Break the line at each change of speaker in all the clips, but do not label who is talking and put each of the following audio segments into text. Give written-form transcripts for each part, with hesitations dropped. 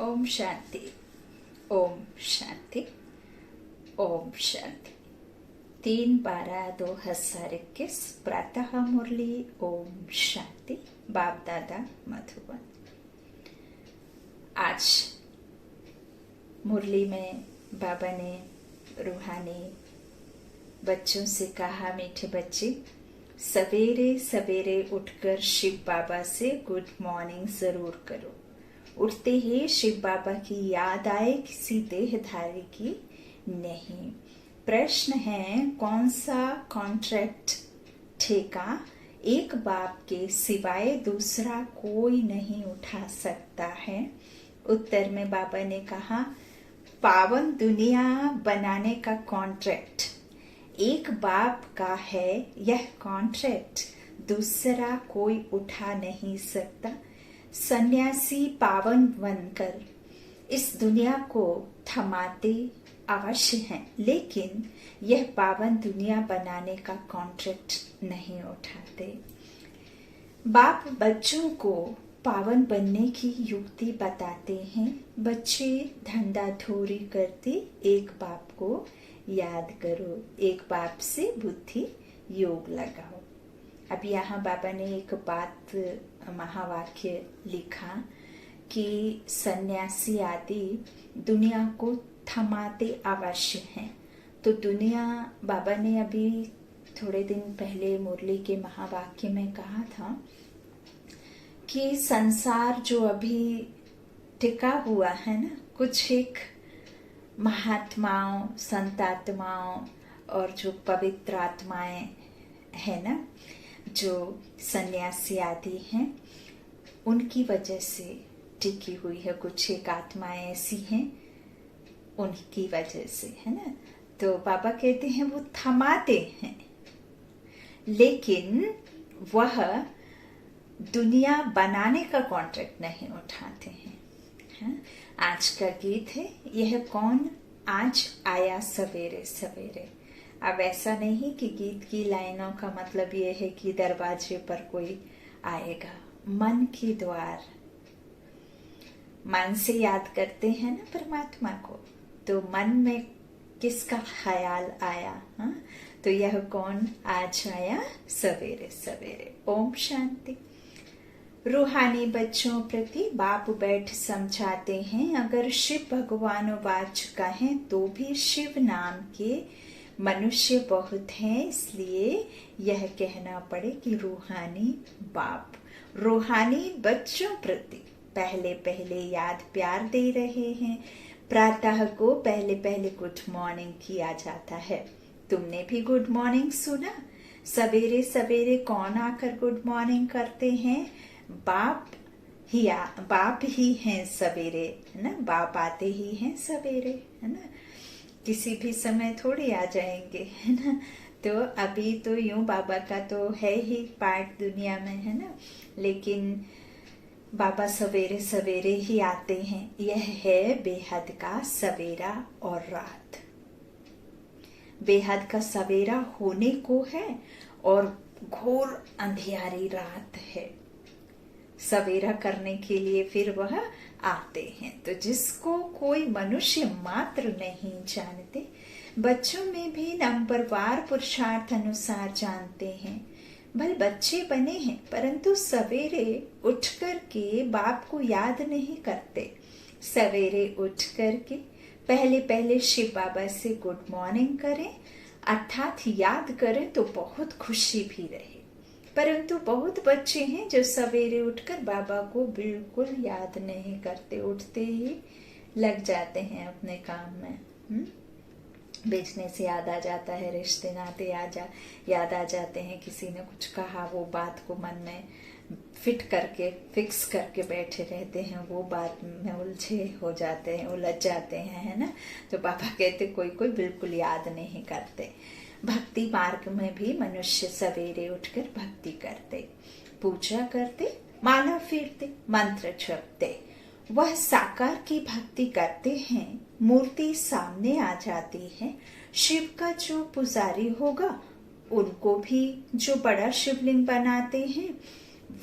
ओम शांति। ओम शांति। ओम शांति। 3/12/2021 प्रातः मुरली। ओम शांति। बाप दादा मधुबन। आज मुरली में बाबा ने रूहानी बच्चों से कहा, मीठे बच्चे, सवेरे सवेरे उठकर शिव बाबा से गुड मॉर्निंग जरूर करो। उठते ही शिव बाबा की याद आए, किसी देहधारी की नहीं। प्रश्न है, कौन सा कॉन्ट्रैक्ट ठेका एक बाप के सिवाय दूसरा कोई नहीं उठा सकता है? उत्तर में बाबा ने कहा, पावन दुनिया बनाने का कॉन्ट्रैक्ट एक बाप का है। यह कॉन्ट्रैक्ट दूसरा कोई उठा नहीं सकता। सन्यासी पावन बनकर इस दुनिया को थमाते अवश्य हैं, लेकिन यह पावन दुनिया बनाने का कॉन्ट्रैक्ट नहीं उठाते। बाप बच्चों को पावन बनने की युक्ति बताते हैं। बच्चे धंधा धोरी करते एक बाप को याद करो, एक बाप से बुद्धि योग लगाओ। अब यहाँ बाबा ने एक बात महावाक्य लिखा कि सन्यासी आदि दुनिया को थमाते अवश्य हैं। तो दुनिया, बाबा ने अभी थोड़े दिन पहले मुरली के महावाक्य में कहा था कि संसार जो अभी टिका हुआ है ना, कुछ एक महात्माओं, संतात्माओं और जो पवित्र आत्माएं है ना, जो सन्यासी आदि हैं, उनकी वजह से टिकी हुई है। कुछ एक आत्माएं ऐसी हैं, उनकी वजह से, है ना। तो बाबा कहते हैं वो थमाते हैं, लेकिन वह दुनिया बनाने का कॉन्ट्रैक्ट नहीं उठाते हैं। आज का गीत है, यह कौन आज आया सवेरे सवेरे। अब ऐसा नहीं कि गीत की लाइनों का मतलब ये है कि दरवाजे पर कोई आएगा। मन की द्वार, मन से याद करते हैं ना परमात्मा को, तो मन में किसका ख्याल आया? तो यह कौन आज आया सवेरे सवेरे। ओम शांति। रूहानी बच्चों प्रति बाप बैठ समझाते हैं, अगर शिव भगवान वाच कहें तो भी शिव नाम के मनुष्य बहुत हैं, इसलिए यह कहना पड़े कि रूहानी बाप रूहानी बच्चों प्रति पहले पहले याद प्यार दे रहे हैं। प्रातः को पहले पहले गुड मॉर्निंग किया जाता है। तुमने भी गुड मॉर्निंग सुना? सवेरे सवेरे कौन आकर गुड मॉर्निंग करते हैं? बाप ही हैं सवेरे, है ना। बाप आते ही हैं सवेरे, है ना। किसी भी समय थोड़ी आ जाएंगे, है ना। तो अभी तो यूं बाबा का तो है ही पार्ट दुनिया में, है ना, लेकिन बाबा सवेरे सवेरे ही आते हैं। यह है बेहद का सवेरा और रात। बेहद का सवेरा होने को है और घोर अंधियारी रात है। सवेरा करने के लिए फिर वह आते हैं। तो जिसको कोई मनुष्य मात्र नहीं जानते, बच्चों में भी नंबरवार पुरुषार्थ अनुसार जानते हैं। भले बच्चे बने हैं, परंतु सवेरे उठ कर के बाप को याद नहीं करते। सवेरे उठ कर के पहले पहले शिव बाबा से गुड मॉर्निंग करें, अर्थात याद करें तो बहुत खुशी भी रहे। परंतु बहुत बच्चे हैं जो सवेरे उठकर बाबा को बिल्कुल याद नहीं करते, उठते ही लग जाते हैं अपने काम में। बिजनेस याद आ जाता है, रिश्ते नाते याद आ जाते हैं। किसी ने कुछ कहा, वो बात को मन में फिक्स करके बैठे रहते हैं, वो बात में उलझे हो जाते हैं, उलझ जाते हैं, है ना। तो बाबा कहते कोई कोई बिल्कुल याद नहीं करते। भक्ति मार्ग में भी मनुष्य सवेरे उठकर भक्ति करते, पूजा करते, माला फेरते, मंत्र जपते। वह साकार की भक्ति करते हैं, मूर्ति सामने आ जाती है। शिव का जो पुजारी होगा, उनको भी जो बड़ा शिवलिंग बनाते हैं,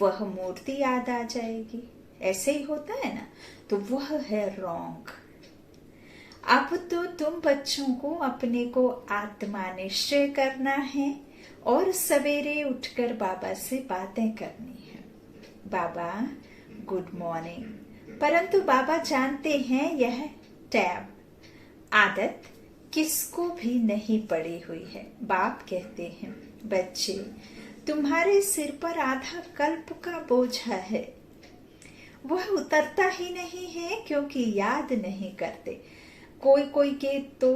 वह मूर्ति याद आ जाएगी। ऐसे ही होता है ना। तो वह है रॉन्ग। अब तो तुम बच्चों को अपने को आत्मा निश्चय करना है और सवेरे उठकर बाबा से बातें करनी है। बाबा गुड मॉर्निंग। परंतु बाबा जानते हैं यह टैब आदत किसको भी नहीं पड़ी हुई है। बाप कहते हैं बच्चे तुम्हारे सिर पर आधा कल्प का बोझा है, वह उतरता ही नहीं है क्योंकि याद नहीं करते। कोई कोई के तो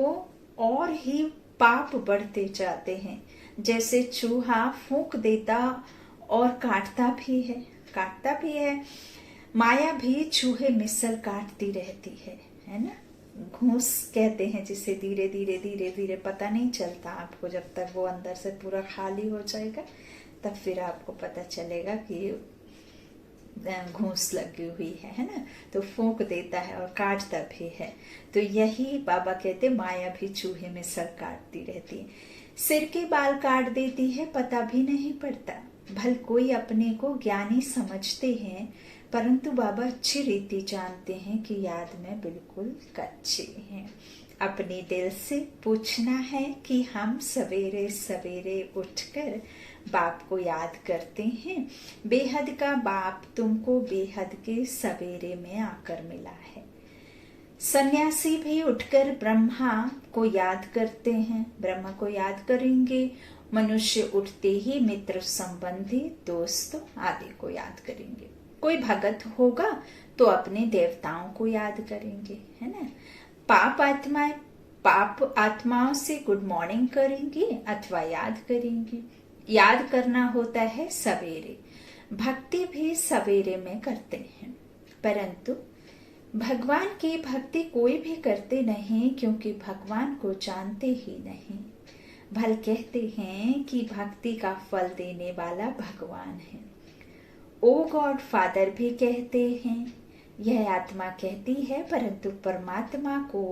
और ही पाप बढ़ते जाते हैं, जैसे चूहा फूंक देता और काटता भी है। माया भी चूहे मिसल काटती रहती है ना। घूस कहते हैं जिसे धीरे धीरे पता नहीं चलता आपको, जब तक वो अंदर से पूरा खाली हो जाएगा तब फिर आपको पता चलेगा कि घूस लगी हुई है ना। तो फूंक देता है और काटता भी है। तो यही बाबा कहते माया भी चूहे में सर काटती रहती है, सिर के बाल काट देती है, पता भी नहीं पड़ता। भल कोई अपने को ज्ञानी समझते हैं, परंतु बाबा अच्छी रीति जानते हैं कि याद में बिल्कुल कच्चे हैं। अपने दिल से पूछना है कि हम सवेरे सवेरे उठकर बाप को याद करते हैं। बेहद का बाप तुमको बेहद के सवेरे में आकर मिला है। सन्यासी भी उठकर ब्रह्मा को याद करते हैं, ब्रह्मा को याद करेंगे। मनुष्य उठते ही मित्र संबंधी दोस्तों आदि को याद करेंगे। कोई भगत होगा तो अपने देवताओं को याद करेंगे, है ना। पाप आत्माओं से गुड मॉर्निंग करेंगे अथवा याद करेंगे। याद करना होता है सवेरे, भक्ति भी सवेरे में करते हैं, परंतु भगवान की भक्ति कोई भी करते नहीं क्योंकि भगवान को जानते ही नहीं। भल कहते हैं कि भक्ति का फल देने वाला भगवान है। ओ गॉड फादर भी कहते हैं, यह आत्मा कहती है, परंतु परमात्मा को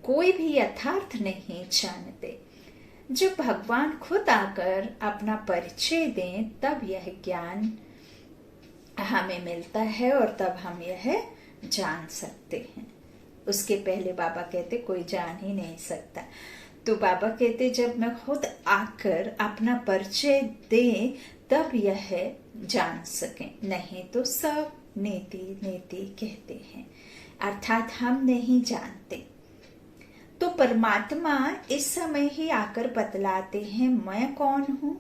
कोई भी यथार्थ नहीं जानते। जब भगवान खुद आकर अपना परिचय दें तब यह ज्ञान हमें मिलता है और तब हम यह जान सकते हैं। उसके पहले बाबा कहते कोई जान ही नहीं सकता। तो बाबा कहते जब मैं खुद आकर अपना परिचय दे तब यह जान सकें, नहीं तो सब नेति नेति कहते हैं, अर्थात हम नहीं जानते। तो परमात्मा इस समय ही आकर बतलाते हैं मैं कौन हूं।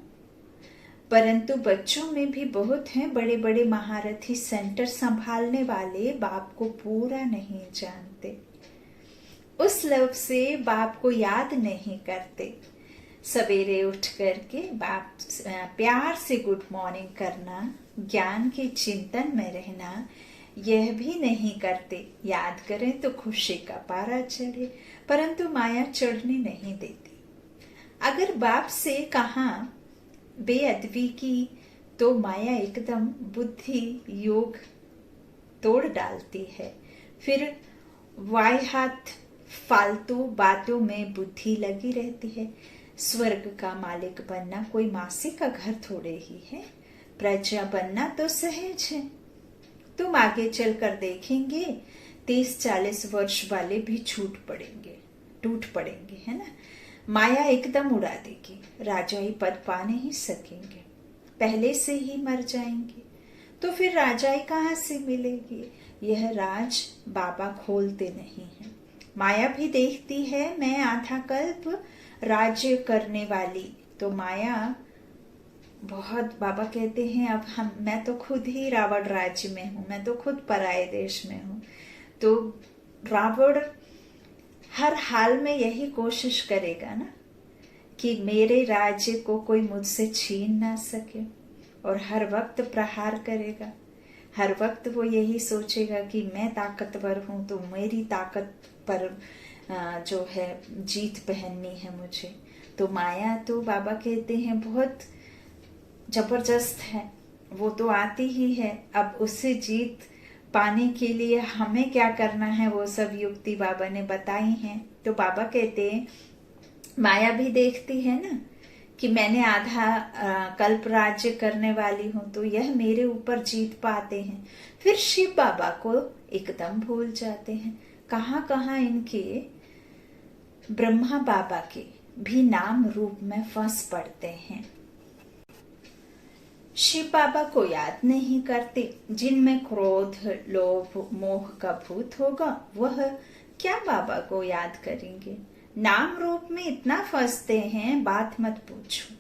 परंतु बच्चों में भी बहुत हैं बड़े बड़े महारथी, सेंटर संभालने वाले बाप को पूरा नहीं जानते, उस लव से बाप को याद नहीं करते। सवेरे उठ करके बाप प्यार से गुड मॉर्निंग करना, ज्ञान के चिंतन में रहना, यह भी नहीं करते। याद करें तो खुशी का पारा चढ़े, परंतु माया चढ़ने नहीं देती। अगर बाप से कहा बेअदबी की तो माया एकदम बुद्धि योग तोड़ डालती है। फिर वाह्यात फालतू बातों में बुद्धि लगी रहती है। स्वर्ग का मालिक बनना कोई मासी का घर थोड़े ही है, प्रजा बनना तो सहज है। तुम आगे चलकर देखेंगे 30-40 वर्ष वाले भी टूट पड़ेंगे, है ना। माया एकदम उड़ा देगी, राजाई पद पा नहीं सकेंगे, पहले से ही मर जाएंगे, तो फिर राजाई कहाँ से मिलेगी। यह राज बाबा खोलते नहीं है। माया भी देखती है मैं आधा कल्प राज्य करने वाली, तो माया बहुत, बाबा कहते हैं अब मैं तो खुद ही रावण राज्य में हूं, मैं तो खुद पराये देश में हूं। तो रावण हर हाल में यही कोशिश करेगा ना कि मेरे राज्य को कोई मुझसे छीन ना सके, और हर वक्त प्रहार करेगा। हर वक्त वो यही सोचेगा कि मैं ताकतवर हूं तो मेरी ताकत पर जो है जीत पहननी है मुझे। तो माया तो बाबा कहते हैं बहुत जबरदस्त है, वो तो आती ही है। अब उससे जीत पाने के लिए हमें क्या करना है वो सब युक्ति बाबा ने बताई हैं। तो बाबा कहते हैं माया भी देखती है ना कि मैंने आधा कल्प राज्य करने वाली हूं, तो यह मेरे ऊपर जीत पाते हैं। फिर शिव बाबा को एकदम भूल जाते हैं। कहाँ कहाँ इनके ब्रह्मा बाबा के भी नाम रूप में फंस पड़ते हैं। शिव बाबा को याद नहीं करते। जिनमें क्रोध, लोभ, मोह का भूत होगा वह क्या बाबा को याद करेंगे। नाम रूप में इतना फंसते हैं, बात मत पूछो।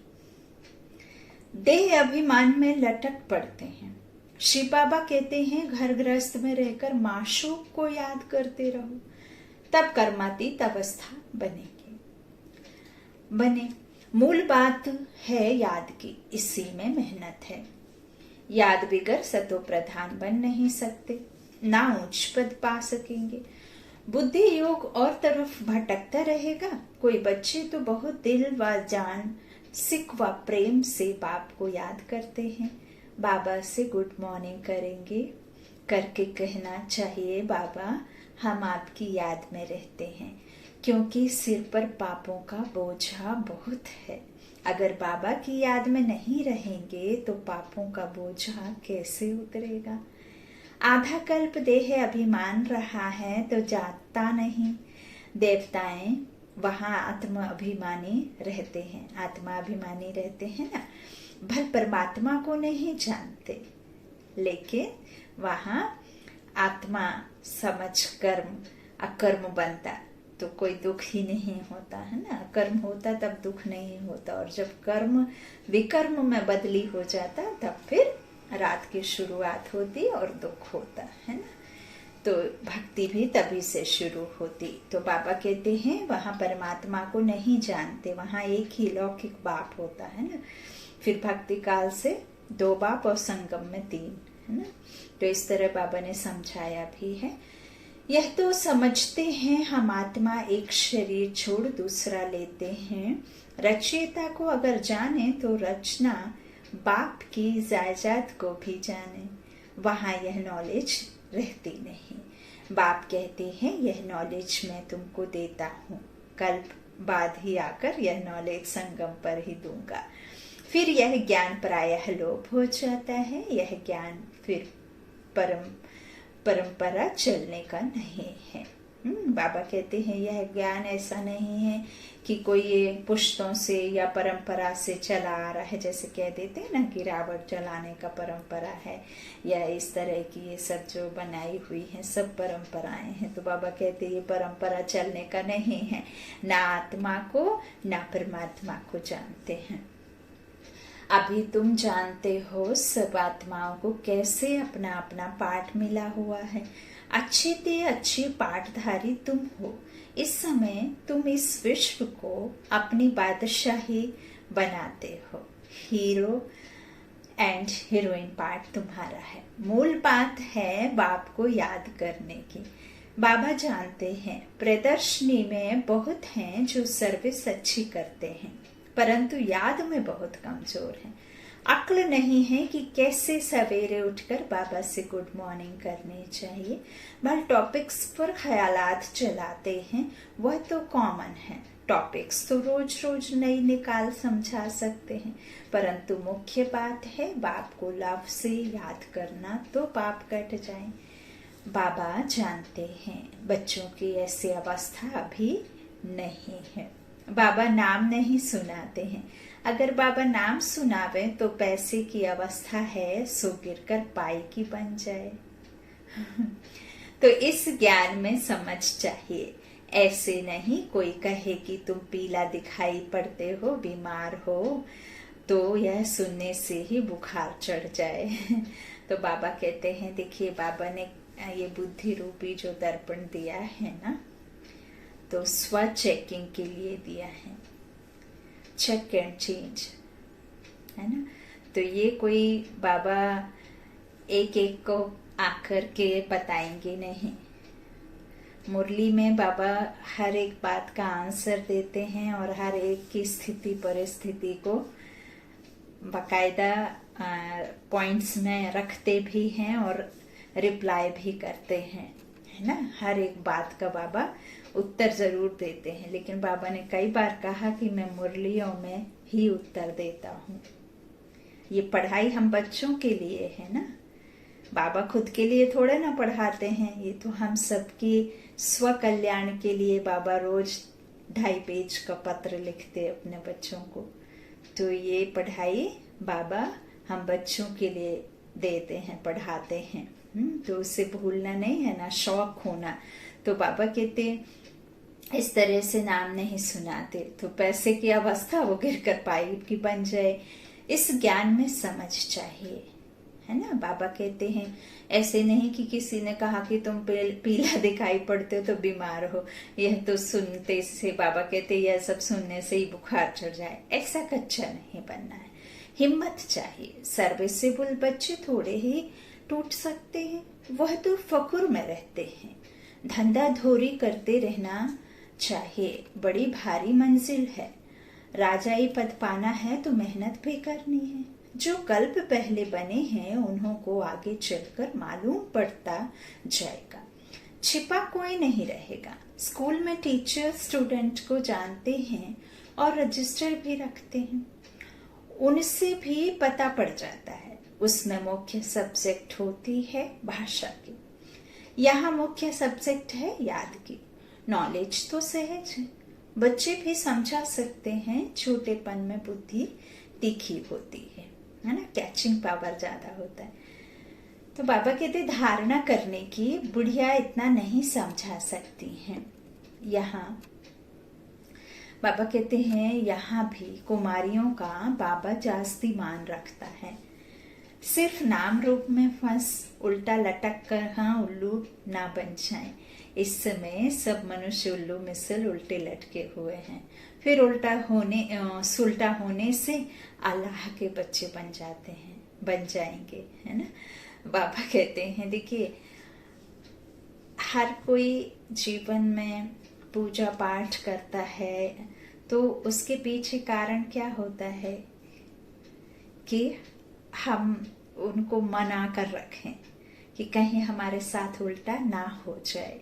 देह अभिमान में लटक पड़ते हैं। शिव बाबा कहते हैं घर गृहस्थ में रहकर माशूक को याद करते रहो, तब कर्मातीत अवस्था बने। मूल बात है याद की, इसी में मेहनत है। याद बिगर सतो प्रधान बन नहीं सकते, ना उच्च पद पा सकेंगे। बुद्धि योग और तरफ भटकता रहेगा। कोई बच्चे तो बहुत दिल व जान, सिक व प्रेम से बाप को याद करते हैं। बाबा से गुड मॉर्निंग करेंगे, करके कहना चाहिए बाबा हम आपकी याद में रहते हैं, क्योंकि सिर पर पापों का बोझा बहुत है। अगर बाबा की याद में नहीं रहेंगे तो पापों का बोझा कैसे उतरेगा। आधा कल्प देह अभिमान रहा है तो जाता नहीं। देवताएं वहां आत्मा अभिमानी रहते हैं, आत्मा अभिमानी रहते हैं ना, भल परमात्मा को नहीं जानते। लेकिन वहां आत्मा समझ कर्म अकर्म बनता तो कोई दुख ही नहीं होता है ना। कर्म होता तब दुख नहीं होता, और जब कर्म विकर्म में बदली हो जाता तब फिर रात की शुरुआत होती और दुख होता है ना। तो भक्ति भी तभी से शुरू होती। तो बाबा कहते हैं वहां परमात्मा को नहीं जानते, वहां एक ही लौकिक बाप होता है ना। फिर भक्ति काल से 2 बाप और संगम में 3 है ना। तो इस तरह बाबा ने समझाया भी है। यह तो समझते हैं हम आत्मा एक शरीर छोड़ दूसरा लेते हैं। रचयिता को अगर जाने तो रचना बाप की जायदाद को भी जाने। वहां यह नॉलेज रहती नहीं। बाप कहते हैं यह नॉलेज मैं तुमको देता हूँ, कल्प बाद ही आकर यह नॉलेज संगम पर ही दूंगा। फिर यह ज्ञान प्रायः लोप हो जाता है। यह ज्ञान फिर परंपरा चलने का नहीं है। बाबा कहते हैं यह ज्ञान ऐसा नहीं है कि कोई ये पुश्तों से या परंपरा से चला आ रहा है, जैसे कह देते हैं ना कि रावण जलाने का परंपरा है, या इस तरह की ये सब जो बनाई हुई है सब परंपराएं हैं। तो बाबा कहते हैं ये परंपरा चलने का नहीं है। ना आत्मा को ना परमात्मा को जानते हैं। अभी तुम जानते हो सब आत्माओं को कैसे अपना अपना पाठ मिला हुआ है। अच्छे ते अच्छे पाठधारी तुम हो। इस समय तुम इस विश्व को अपनी बादशाही बनाते हो। हीरो एंड हीरोइन पार्ट तुम्हारा है। मूल बात है बाप को याद करने की। बाबा जानते हैं प्रदर्शनी में बहुत हैं जो सर्विस अच्छी करते हैं, परंतु याद में बहुत कमजोर हैं। अक्ल नहीं है कि कैसे सवेरे उठकर बाबा से गुड मॉर्निंग करनी चाहिए। भल टॉपिक्स पर ख्यालात चलाते हैं, वह तो कॉमन है। टॉपिक्स तो रोज रोज नई निकाल समझा सकते हैं, परंतु मुख्य बात है बाप को लव से याद करना, तो पाप कट जाए। बाबा जानते हैं बच्चों की ऐसी अवस्था अभी नहीं है। बाबा नाम नहीं सुनाते हैं। अगर बाबा नाम सुनावे तो पैसे की अवस्था है सो गिरकर पाई की बन जाए। तो इस ज्ञान में समझ चाहिए। ऐसे नहीं कोई कहे कि तुम पीला दिखाई पड़ते हो, बीमार हो, तो यह सुनने से ही बुखार चढ़ जाए। तो बाबा कहते हैं देखिए बाबा ने ये बुद्धि रूपी जो दर्पण दिया है ना, तो स्व चेकिंग के लिए दिया है, चेक एंड चेंज है ना। तो ये कोई बाबा एक एक को आकर के बताएंगे नहीं। मुरली में बाबा हर एक बात का आंसर देते हैं और हर एक की स्थिति परिस्थिति को बाकायदा पॉइंट्स में रखते भी हैं और रिप्लाई भी करते हैं, है ना। हर एक बात का बाबा उत्तर जरूर देते हैं, लेकिन बाबा ने कई बार कहा कि मैं मुरलियों में ही उत्तर देता हूँ। ये पढ़ाई हम बच्चों के लिए है ना, बाबा खुद के लिए थोड़े ना पढ़ाते हैं, ये तो हम सबके स्व कल्याण के लिए बाबा रोज 2.5 पेज का पत्र लिखते अपने बच्चों को। तो ये पढ़ाई बाबा हम बच्चों के लिए देते हैं, पढ़ाते हैं। तो उसे भूलना नहीं है ना, शौक होना। तो बाबा कहते इस तरह से नाम नहीं सुनाते तो पैसे की अवस्था वो गिर कर पाइप की बन जाए। इस ज्ञान में समझ चाहिए, है ना। बाबा कहते हैं ऐसे नहीं कि किसी ने कहा कि तुम पीला दिखाई पड़ते हो तो बीमार हो, यह तो सुनते से, बाबा कहते यह सब सुनने से ही बुखार चढ़ जाए, ऐसा कच्चा नहीं बनना है। हिम्मत चाहिए। सर्विसेबल बच्चे थोड़े ही टूट सकते हैं, वह तो फकुर में रहते हैं। धंधा धोरी करते रहना चाहिए, बड़ी भारी मंजिल है। राजाई पद पाना है तो मेहनत भी करनी है। जो कल्प पहले बने हैं उन्हों को आगे चलकर मालूम पड़ता जाएगा। छिपा कोई नहीं रहेगा। स्कूल में टीचर स्टूडेंट को जानते हैं और रजिस्टर भी रखते हैं, उनसे भी पता पड़ जाता है। उसमें मुख्य सब्जेक्ट होती है भाषा की, यहाँ मुख्य सब्जेक्ट है याद की। नॉलेज तो सहज है, बच्चे भी समझा सकते हैं। छोटेपन में बुद्धि तीखी होती है ना, कैचिंग पावर ज्यादा होता है। तो बाबा कहते धारणा करने की बुढ़िया इतना नहीं समझा सकती हैं। यहाँ बाबा कहते हैं यहाँ भी कुमारियों का बाबा जास्ती मान रखता है। सिर्फ नाम रूप में फंस उल्टा लटक कर हाँ उल्लू ना बन जाए। इस समय सब मनुष्य उल्लू मिसल उल्टे लटके हुए हैं, फिर सुलटा होने से अल्लाह के बच्चे बन जाएंगे, है ना। बाबा कहते हैं देखिए हर कोई जीवन में पूजा पाठ करता है तो उसके पीछे कारण क्या होता है कि हम उनको मना कर रखें कि कहीं हमारे साथ उल्टा ना हो जाए,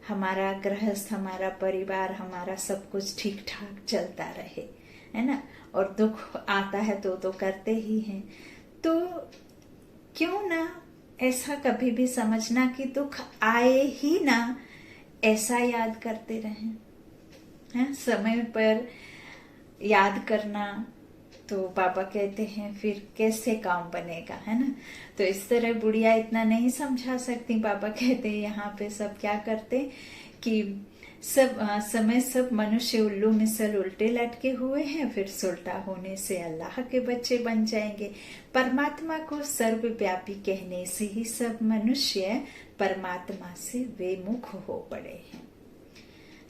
हमारा गृहस्थ, हमारा परिवार, हमारा सब कुछ ठीक ठाक चलता रहे, है ना। और दुख आता है तो करते ही हैं। तो क्यों ना ऐसा कभी भी समझना कि दुख आए ही ना, ऐसा याद करते रहें, है? समय पर याद करना। तो बाबा कहते हैं फिर कैसे काम बनेगा, है ना। तो इस तरह बुढ़िया इतना नहीं समझा सकती। बाबा कहते हैं यहाँ पे सब क्या करते कि सब मनुष्य उल्लू मिसल उल्टे लटके हुए हैं, फिर सुलटा होने से अल्लाह के बच्चे बन जाएंगे। परमात्मा को सर्वव्यापी कहने से ही सब मनुष्य परमात्मा से विमुख हो पड़े हैं।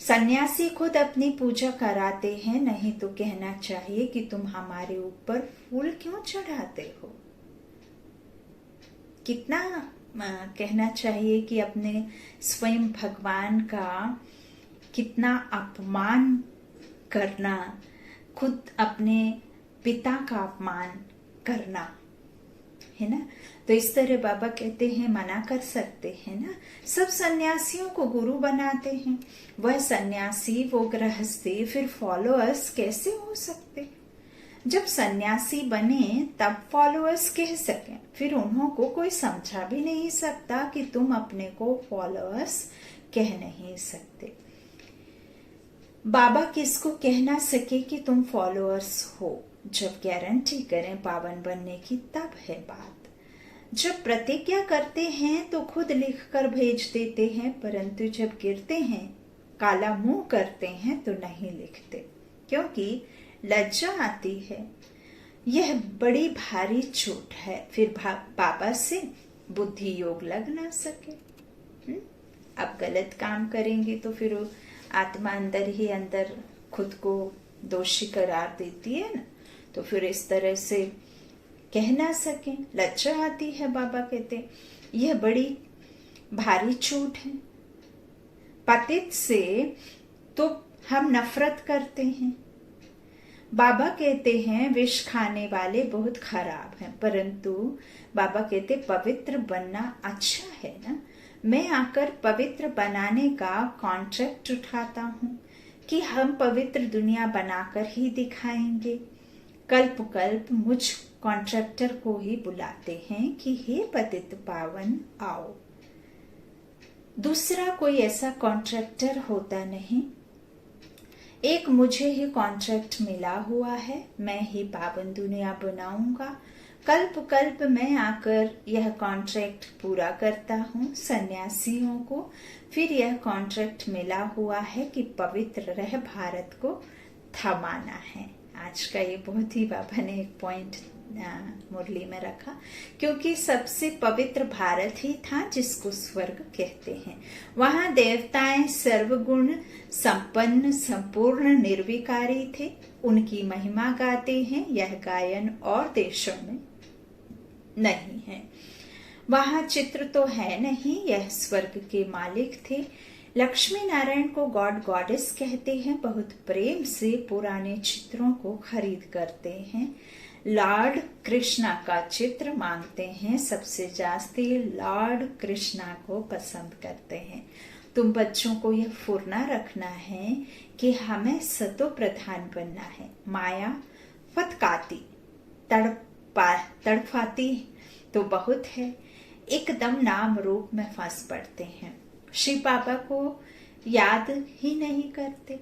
सन्यासी खुद अपनी पूजा कराते हैं, नहीं तो कहना चाहिए कि तुम हमारे ऊपर फूल क्यों चढ़ाते हो। कितना कहना चाहिए कि अपने स्वयं भगवान का कितना अपमान करना, खुद अपने पिता का अपमान करना, है ना। तो इस तरह बाबा कहते हैं मना कर सकते हैं ना। सब सन्यासियों को गुरु बनाते हैं, वह सन्यासी वो गृहस्थी फिर फॉलोअर्स कैसे हो सकते। जब सन्यासी बने तब फॉलोअर्स कह सकें, फिर उन्हों को कोई समझा भी नहीं सकता कि तुम अपने को फॉलोअर्स कह नहीं सकते। बाबा किसको कहना सके कि तुम फॉलोअर्स हो, जब गारंटी करें पावन बनने की तब है बात। जब प्रतिज्ञा करते हैं तो खुद लिख कर भेज देते हैं, परंतु जब गिरते हैं काला मुंह करते हैं तो नहीं लिखते, क्योंकि लज्जा आती है। यह बड़ी भारी चोट है, फिर बाबा से बुद्धि योग लग ना सके। अब गलत काम करेंगे तो फिर आत्मा अंदर ही अंदर खुद को दोषी करार देती है ना। तो फिर इस तरह से कह ना सके, लज्जा आती है। बाबा कहते यह बड़ी भारी चोट है। पतित से तो हम नफरत करते हैं। बाबा कहते हैं विष खाने वाले बहुत खराब हैं, परंतु बाबा कहते पवित्र बनना अच्छा है ना। मैं आकर पवित्र बनाने का कॉन्ट्रैक्ट उठाता हूँ कि हम पवित्र दुनिया बनाकर ही दिखाएंगे। कल्प कल्प मुझ कॉन्ट्रैक्टर को ही बुलाते हैं कि हे पतित पावन आओ। दूसरा कोई ऐसा कॉन्ट्रैक्टर होता नहीं, एक मुझे ही कॉन्ट्रैक्ट मिला हुआ है। मैं ही पावन दुनिया बनाऊंगा। कल्प कल्प मैं आकर यह कॉन्ट्रैक्ट पूरा करता हूँ सन्यासियों को। फिर यह कॉन्ट्रैक्ट मिला हुआ है कि पवित्र रह भारत को थमाना है। आज का ये बहुत ही बाबा ने एक पॉइंट मुरली में रखा, क्योंकि सबसे पवित्र भारत ही था जिसको स्वर्ग कहते हैं। वहां देवताएं सर्वगुण संपन्न संपूर्ण निर्विकारी थे, उनकी महिमा गाते हैं। यह गायन और देशों में नहीं है। वहां चित्र तो है नहीं, यह स्वर्ग के मालिक थे। लक्ष्मी नारायण को गॉड गॉडेस कहते हैं। बहुत प्रेम से पुराने चित्रों को खरीद करते हैं। लॉर्ड कृष्णा का चित्र मांगते हैं। सबसे जास्ती लॉर्ड कृष्णा को पसंद करते हैं। तुम बच्चों को यह फुरना रखना है कि हमें सतो प्रधान बनना है। माया फटकाती तड़फाती तो बहुत है, एकदम नाम रूप में फंस पड़ते हैं। शिव बाबा को याद ही नहीं करते।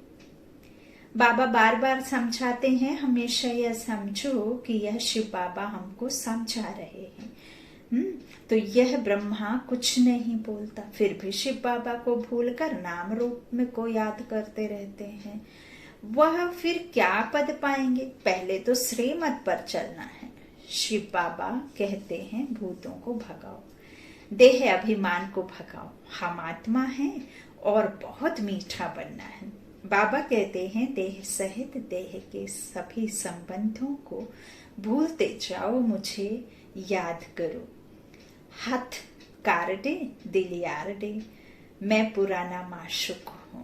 बाबा बार बार समझाते हैं, हमेशा यह समझो कि यह शिव बाबा हमको समझा रहे हैं। तो यह ब्रह्मा कुछ नहीं बोलता, फिर भी शिव बाबा को भूलकर नाम रूप में को याद करते रहते हैं। वह फिर क्या पद पाएंगे? पहले तो श्रीमत पर चलना है। शिव बाबा कहते हैं भूतों को भगाओ, देह अभिमान को भगाओ। हम आत्मा हैं और बहुत मीठा बनना है। बाबा कहते हैं देह सहित देह के सभी संबंधों को भूलते जाओ, मुझे याद करो। हाथ कार दे दिल यार दे, मैं पुराना माशूक हूं।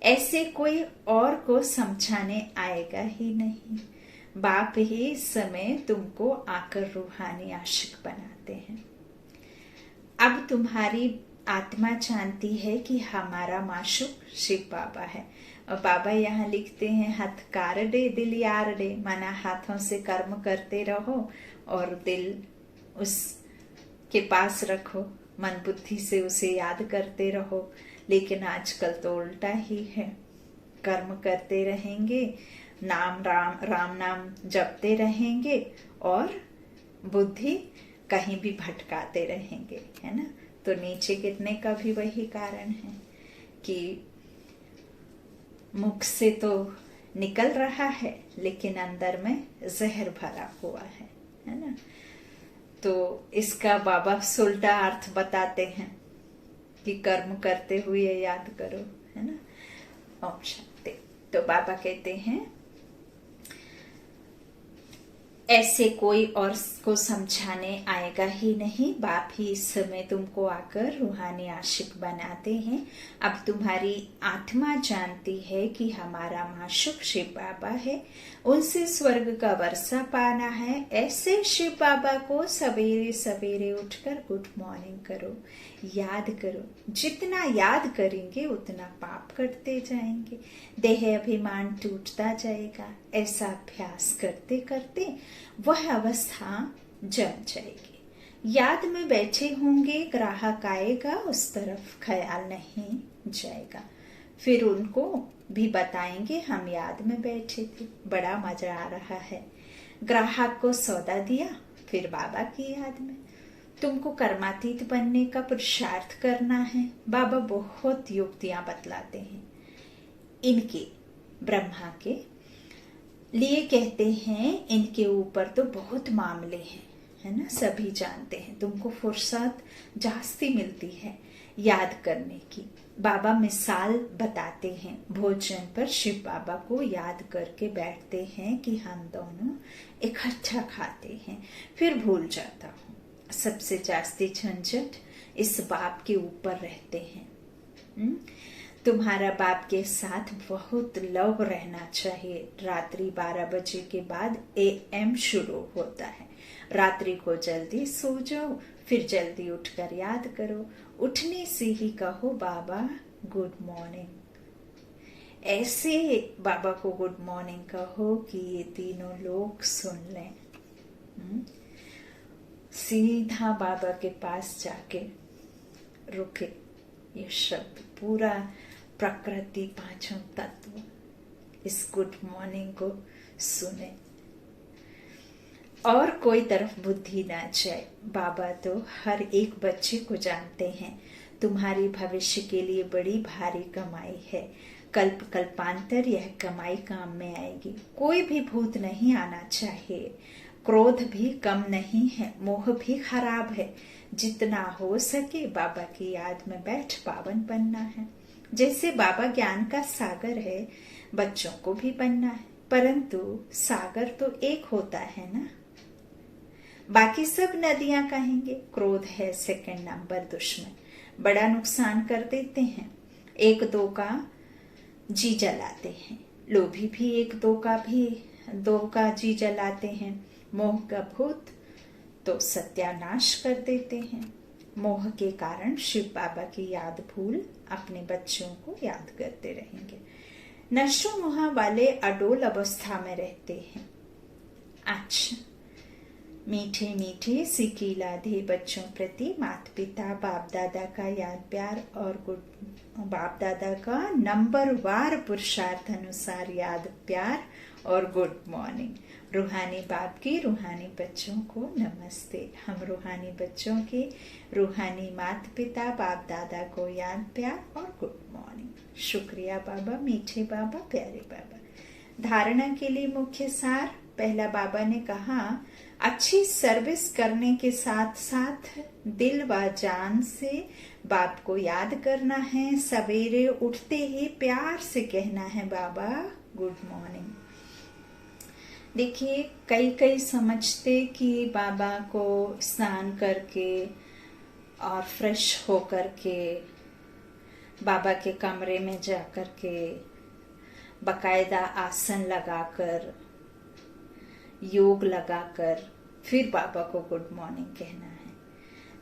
ऐसे कोई और को समझाने आएगा ही नहीं। बाप ही इस समय तुमको आकर रूहानी आशिक बनाते हैं। अब तुम्हारी आत्मा जानती है कि हमारा माशूक शिव बाबा है। और बाबा यहाँ लिखते हैं हाथ कार दे दिल यार दे, माना हाथों से कर्म करते रहो और दिल उसके पास रखो, मन बुद्धि से उसे याद करते रहो। लेकिन आजकल तो उल्टा ही है, कर्म करते रहेंगे, नाम राम नाम जपते रहेंगे और बुद्धि कहीं भी भटकाते रहेंगे, है ना। तो नीचे गिरने का भी वही कारण है कि मुख से तो निकल रहा है लेकिन अंदर में जहर भरा हुआ है ना। तो इसका बाबा उल्टा अर्थ बताते हैं कि कर्म करते हुए याद करो, है ना। ओम शांति। तो बाबा कहते हैं ऐसे कोई और को समझाने आएगा ही नहीं। बाप ही इस समय तुमको आकर रूहानी आशिक बनाते हैं। अब तुम्हारी आत्मा जानती है कि हमारा माशूक शिव बाबा है, उनसे स्वर्ग का वर्षा पाना है। ऐसे शिव बाबा को सवेरे सवेरे उठकर गुड मॉर्निंग करो, याद करो। जितना याद करेंगे उतना पाप करते जाएंगे, देह अभिमान टूटता जाएगा। ऐसा अभ्यास करते करते वह अवस्था जम जाएगी। याद में बैठे होंगे, ग्राहक आएगा उस तरफ ख्याल नहीं जाएगा। फिर उनको भी बताएंगे हम याद में बैठे थे, बड़ा मजा आ रहा है। ग्राहक को सौदा दिया, फिर बाबा की याद में। तुमको कर्मातीत बनने का पुरुषार्थ करना है। बाबा बहुत युक्तियां बतलाते हैं। इनके ब्रह्मा के लिए कहते हैं, इनके ऊपर तो बहुत मामले हैं, है ना, सभी जानते हैं। तुमको फुर्सत जास्ती मिलती है याद करने की। बाबा मिसाल बताते हैं, भोजन पर शिव बाबा को याद करके बैठते हैं कि हम दोनों इकट्ठा खाते हैं, फिर भूल जाता हूँ। सबसे जास्ती झंझट इस बाप के ऊपर रहते हैं। तुम्हारा बाप के साथ बहुत लव रहना चाहिए। रात्रि 12 बजे के बाद AM शुरू होता है। रात्रि को जल्दी सो जाओ, फिर जल्दी उठकर याद करो। उठने से ही कहो बाबा गुड मॉर्निंग। ऐसे बाबा को गुड मॉर्निंग कहो कि ये तीनों लोग सुन लें। सीधा बाबा के पास जाके रुके, ये शब्द पूरा प्रकृति, पांचों तत्व इस गुड मॉर्निंग को सुने और कोई तरफ बुद्धि ना जाए। बाबा तो हर एक बच्चे को जानते हैं, तुम्हारी भविष्य के लिए बड़ी भारी कमाई है, कल्प कल्पांतर यह कमाई काम में आएगी। कोई भी भूत नहीं आना चाहिए, क्रोध भी कम नहीं है, मोह भी खराब है। जितना हो सके बाबा की याद में बैठ पावन बनना है। जैसे बाबा ज्ञान का सागर है, बच्चों को भी बनना है, परंतु सागर तो एक होता है ना। बाकी सब नदियां कहेंगे, क्रोध है सेकंड नंबर दुश्मन, बड़ा नुकसान कर देते हैं, एक दो का जी जलाते हैं। लोभी भी एक दो का जी जलाते हैं। मोह का भूत तो सत्यानाश कर देते हैं। मोह के कारण शिव बाबा की याद भूल अपने बच्चों को याद करते रहेंगे। नशो मोह वाले अडोल अवस्था में रहते हैं। अच्छा, मीठे मीठे सिकी लाधे बच्चों प्रति माता पिता बाप दादा का याद प्यार और बाप दादा का नंबरवार पुरुषार्थ अनुसार याद प्यार और गुड मॉर्निंग। रूहानी बाप की रूहानी बच्चों को नमस्ते। हम रूहानी बच्चों के रूहानी माता पिता बाप दादा को याद प्यार और गुड मॉर्निंग। शुक्रिया बाबा, मीठे बाबा, प्यारे बाबा। धारणा के लिए मुख्य सार, पहला बाबा ने कहा अच्छी सर्विस करने के साथ साथ दिल व जान से बाप को याद करना है। सवेरे उठते ही प्यार से कहना है बाबा गुड मॉर्निंग। देखिए, कई समझते कि बाबा को स्नान करके और फ्रेश होकर के बाबा के कमरे में जाकर के बकायदा आसन लगाकर योग लगाकर फिर बाबा को गुड मॉर्निंग कहना है।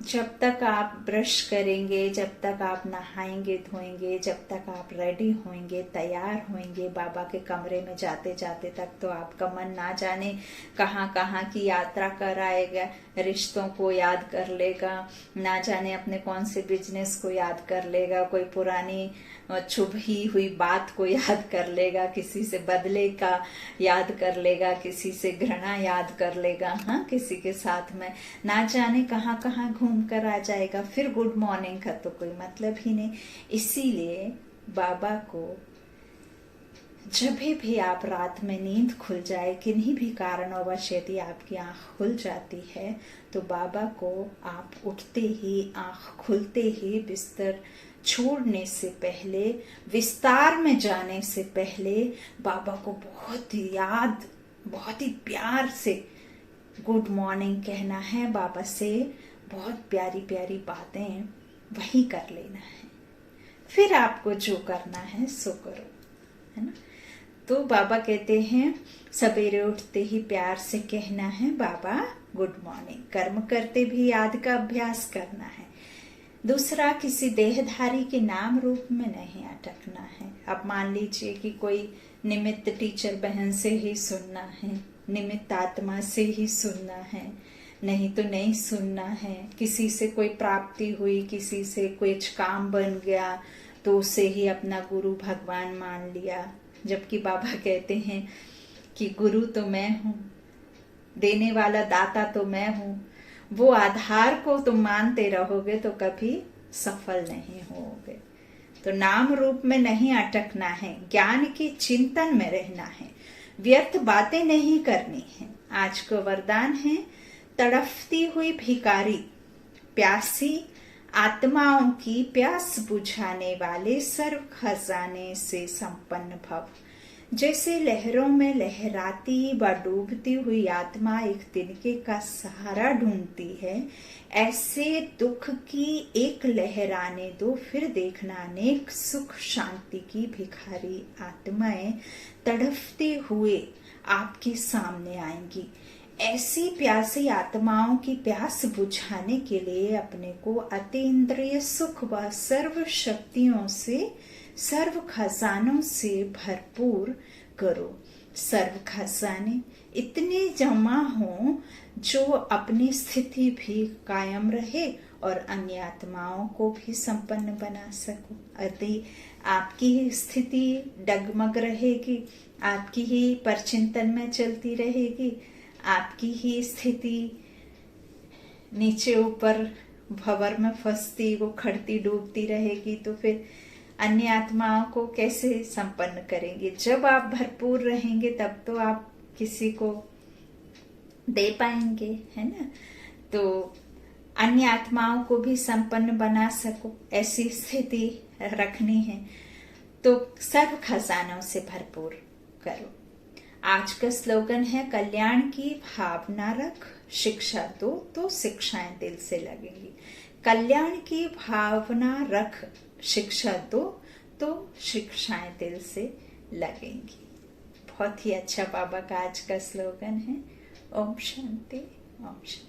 जब तक आप ब्रश करेंगे, जब तक आप नहाएंगे धोएंगे, जब तक आप रेडी होंगे, तैयार होंगे, बाबा के कमरे में जाते जाते तक तो आपका मन ना जाने कहाँ कहाँ की यात्रा कर आएगा, रिश्तों को याद कर लेगा, ना जाने अपने कौन से बिजनेस को याद कर लेगा, कोई पुरानी छुपी हुई बात को याद कर लेगा, किसी से बदले का याद कर लेगा, किसी से घृणा याद कर लेगा, हाँ, किसी के साथ में ना जाने कहाँ कहाँ घूम कर आ जाएगा। फिर गुड मॉर्निंग का तो कोई मतलब ही नहीं। इसीलिए बाबा को जब भी आप रात में नींद खुल जाए, किन्हीं भी कारणवश यदि आपकी आंख खुल जाती है, तो बाबा को आप उठते ही, आंख खुलते ही, बिस्तर छोड़ने से पहले, विस्तार में जाने से पहले बाबा को बहुत ही प्यार से गुड मॉर्निंग कहना है। बाबा से बहुत प्यारी प्यारी बातें वही कर लेना है। फिर आपको जो करना है सो करो, है ना। तो बाबा कहते हैं सवेरे उठते ही प्यार से कहना है बाबा गुड मॉर्निंग। कर्म करते भी याद का अभ्यास करना है। दूसरा, किसी देहधारी के नाम रूप में नहीं अटकना है। अब मान लीजिए कि कोई निमित्त टीचर बहन से ही सुनना है, निमित्त आत्मा से ही सुनना है, नहीं तो नहीं सुनना है। किसी से कोई प्राप्ति हुई, किसी से कुछ काम बन गया तो उसे ही अपना गुरु भगवान मान लिया, जबकि बाबा कहते हैं कि गुरु तो मैं हूँ, देने वाला दाता तो मैं हूँ। वो आधार को तुम मानते रहोगे तो कभी सफल नहीं होगे। तो नाम रूप में नहीं अटकना है, ज्ञान के चिंतन में रहना है, व्यर्थ बातें नहीं करनी है। आज को वरदान है, तड़फती हुई भिखारी, प्यासी आत्माओं की प्यास बुझाने वाले सर्व खजाने से संपन्न भव। जैसे लहरों में लहराती व डूबती हुई आत्मा एक तिनके का सहारा ढूंढती है, ऐसे दुख की एक लहर आने दो, फिर देखना अनेक सुख शांति की भिखारी आत्माएं तड़फते हुए आपके सामने आएंगी। ऐसी प्यासी आत्माओं की प्यास बुझाने के लिए अपने को अतीन्द्रिय सुख व सर्व शक्तियों से सर्व खजानों से भरपूर करो। सर्व खजाने इतने जमा हों जो अपनी स्थिति भी कायम रहे और अन्य आत्माओं को भी संपन्न बना सको। यदि आपकी स्थिति डगमग रहेगी, आपकी ही परचिंतन में चलती रहेगी, आपकी ही स्थिति नीचे ऊपर भंवर में फंसती उखड़ती डूबती रहेगी, तो फिर अन्य आत्माओं को कैसे संपन्न करेंगे। जब आप भरपूर रहेंगे तब तो आप किसी को दे पाएंगे, है ना। तो अन्य आत्माओं को भी संपन्न बना सको, ऐसी स्थिति रखनी है तो सर्व खजानों से भरपूर करो। आज का स्लोगन है, कल्याण की भावना रख, शिक्षा दो तो शिक्षाएं दिल से लगेंगी। कल्याण की भावना रख, शिक्षा दो तो शिक्षाएं दिल से लगेंगी। बहुत ही अच्छा बाबा का आज का स्लोगन है। ओम शांति, ओम शांति।